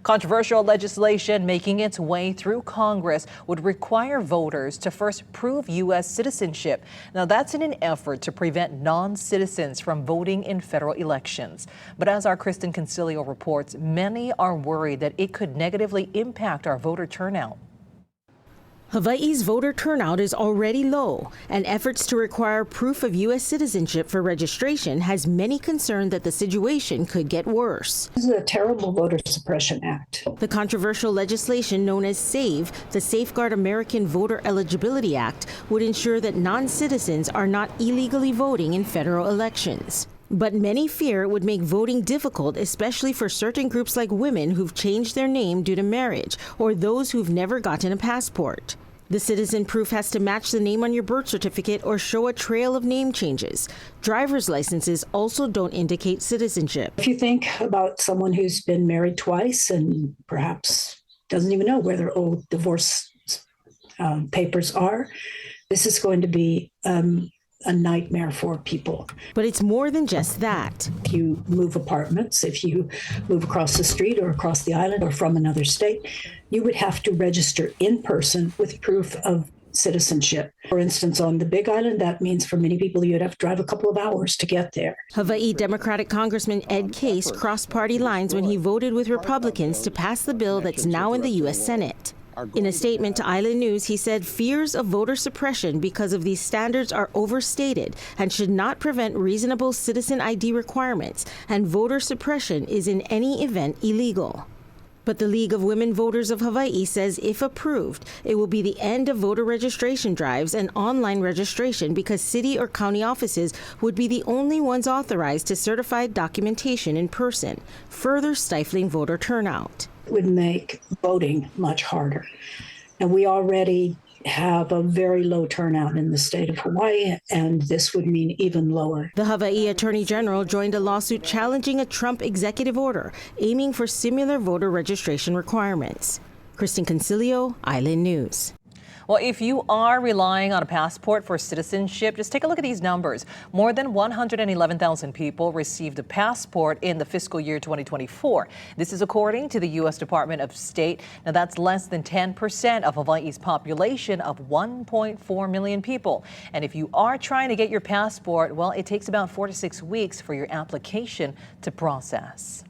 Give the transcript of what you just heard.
Controversial legislation making its way through Congress would require voters to first prove U.S. citizenship. Now, that's in an effort to prevent non-citizens from voting in federal elections. But as our Kristen Concilio reports, many are worried that it could negatively impact our voter turnout. Hawaii's voter turnout is already low, and efforts to require proof of U.S. citizenship for registration has many concerned that the situation could get worse. This is a terrible voter suppression act. The controversial legislation known as SAVE, the Safeguard American Voter Eligibility Act, would ensure that non-citizens are not illegally voting in federal elections. But many fear it would make voting difficult, especially for certain groups like women who've changed their name due to marriage or those who've never gotten a passport. The citizen proof has to match the name on your birth certificate or show a trail of name changes. Driver's licenses also don't indicate citizenship. If you think about someone who's been married twice and perhaps doesn't even know where their old divorce papers are, this is going to be a nightmare for people. But it's more than just that. If you move apartments, if you move across the street or across the island or from another state, you would have to register in person with proof of citizenship. For instance, on the Big Island, that means for many people you'd have to drive a couple of hours to get there. Hawaii Democratic Congressman Ed Case crossed party lines when he voted with Republicans to pass the bill that's now in the U.S. Senate. In a statement to Island News, he said fears of voter suppression because of these standards are overstated and should not prevent reasonable citizen ID requirements, and voter suppression is in any event illegal. But the League of Women Voters of Hawaii says if approved, it will be the end of voter registration drives and online registration because city or county offices would be the only ones authorized to certify documentation in person, further stifling voter turnout. Would make voting much harder. And we already have a very low turnout in the state of Hawaii, and this would mean even lower. The Hawaii Attorney General joined a lawsuit challenging a Trump executive order aiming for similar voter registration requirements. Kristen Concilio, Island News. Well, if you are relying on a passport for citizenship, just take a look at these numbers. More than 111,000 people received a passport in the fiscal year 2024. This is according to the U.S. Department of State. Now, that's less than 10% of Hawaii's population of 1.4 million people. And if you are trying to get your passport, well, it takes about 4 to 6 weeks for your application to process.